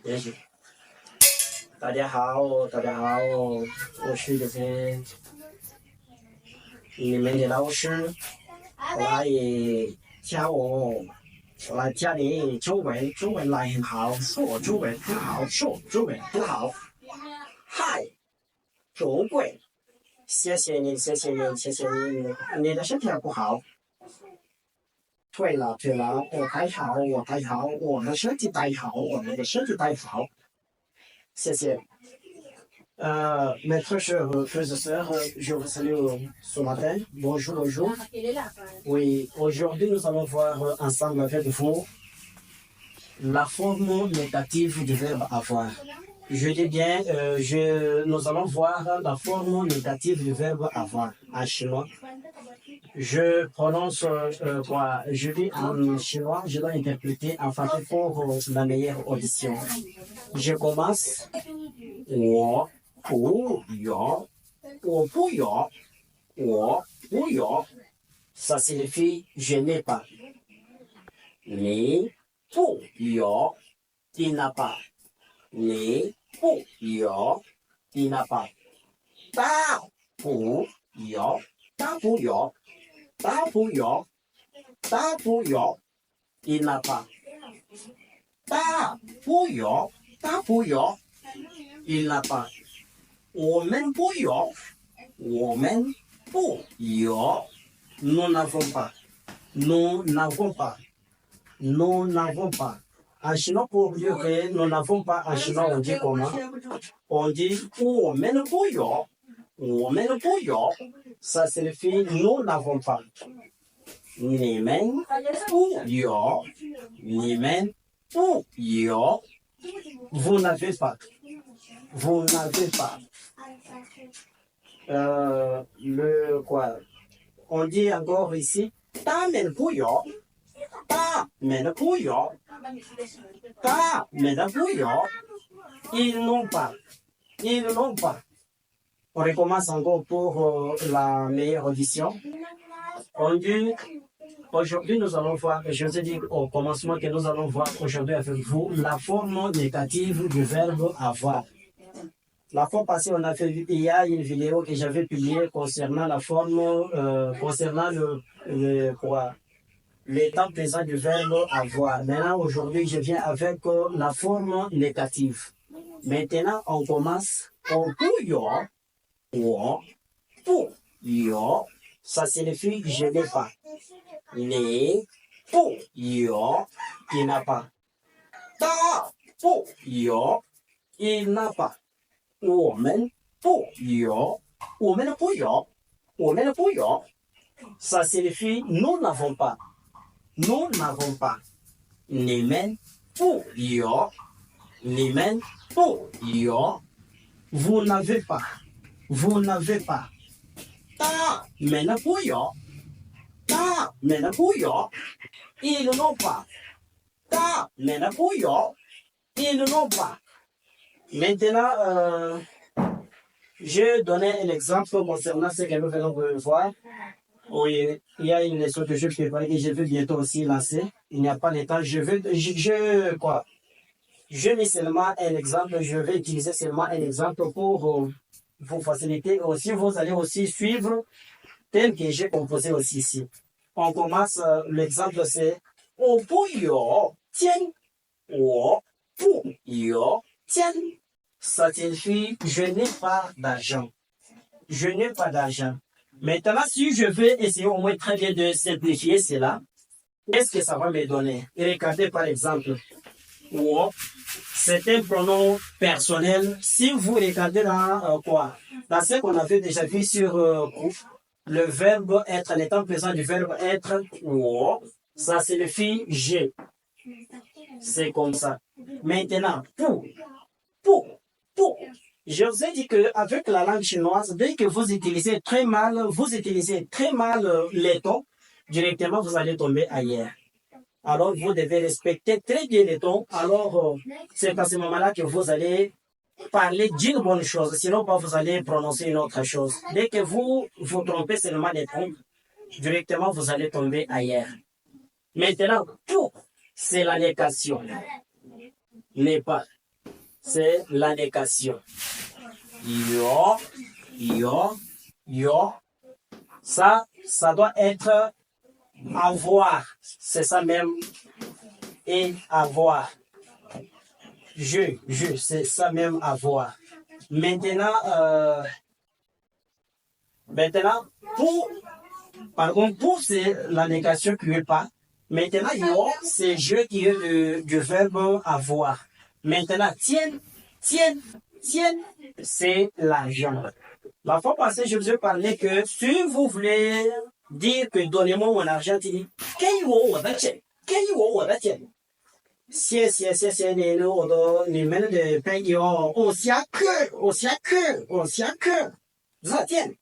也许。大家好，大家好，我是就是你们的老师，我来教我来教你中文，中文来很好，说中文很好，说中文很好。嗨，中文，谢谢你，谢谢你，谢谢你，你的身体好不好？对了对了，我带好，我带好，我的身体带好，我们的身体带好，谢谢。Mes très chers frères et sœurs, je vous salue ce matin. Bonjour, bonjour. Oui, aujourd'hui nous allons voir ensemble avec vous la forme négative du verbe avoir. Je dis bien, nous allons voir la forme négative du verbe avoir en chinois. Je prononce quoi? Je dis en chinois, je dois interpréter en français pour la meilleure audition. Je commence. 我不有，ça signifie je n'ai pas. 你不有 il n'a pas. 你不有 il n'a pas. 他不有 il n'a pas. 他不有 il n'a pas. 我们不有 nous n'avons pas. Nous n'avons pas. Nous n'avons pas. En chinois, pour dire que nous n'avons pas, en chinois, on dit comment? On dit 我们不有. Ça signifie nous n'avons pas. 你们不有. Vous n'avez pas. Vous n'avez pas. Le quoi? On dit encore ici, 他们不有. Ils n'ont pas. On recommence encore pour la meilleure audition. On dit, aujourd'hui nous allons voir, je vous ai dit au commencement que nous allons voir aujourd'hui avec vous la forme négative du verbe avoir. La fois passée, on a fait, il y a une vidéo que j'avais publiée concernant la forme, concernant le temps présent du verbe avoir. Maintenant, aujourd'hui, je viens avec la forme négative. Maintenant, on commence. On ça signifie je n'ai pas. Il n'a pas. Il n'a pas. 我们不有. Ça signifie nous n'avons pas. Nous n'avons pas. 你们不有. Vous n'avez pas. Vous n'avez pas. 他们不有. Ils n'ont pas. 他们不有. Ils n'ont pas. Maintenant, je donnais un exemple concernant ce que nous venons de voir. Oui, il y a une leçon que je prépare et je vais bientôt aussi lancer. Il n'y a pas de temps. Je mets seulement un exemple. Je vais utiliser seulement un exemple pour vous faciliter. Aussi, vous allez aussi suivre tel que j'ai composé aussi ici. On commence, l'exemple c'est 我不有钱. Ça signifie je n'ai pas d'argent. Je n'ai pas d'argent. Maintenant, si je vais essayer au moins très bien de simplifier cela, qu'est-ce que ça va me donner? Et regardez par exemple, c'est un pronom personnel. Si vous regardez dans dans ce qu'on avait déjà vu sur le verbe être, l'état présent du verbe être, ça signifie j'ai. C'est comme ça. Maintenant, pour. Je vous ai dit qu'avec la langue chinoise, dès que vous utilisez très mal les tons, directement vous allez tomber ailleurs. Alors vous devez respecter très bien les tons. Alors c'est à ce moment-là que vous allez parler d'une bonne chose. Sinon vous allez prononcer une autre chose. Dès que vous vous trompez seulement les tons, directement vous allez tomber ailleurs. Maintenant, pour, c'est la négation. N'est pas. c'est la négation. Yo, yo, yo. Ça doit être avoir. C'est ça même. Et avoir. C'est ça même avoir. Maintenant, pour c'est la négation qui n'est pas. Maintenant, yo, c'est je qui est du verbe avoir. Maintenant, tienne, c'est l'argent. La fois passée, je vous ai parlé que si vous voulez dire que donnez-moi mon argent, tu dis,谢你了，你们的朋友，我下课，热天。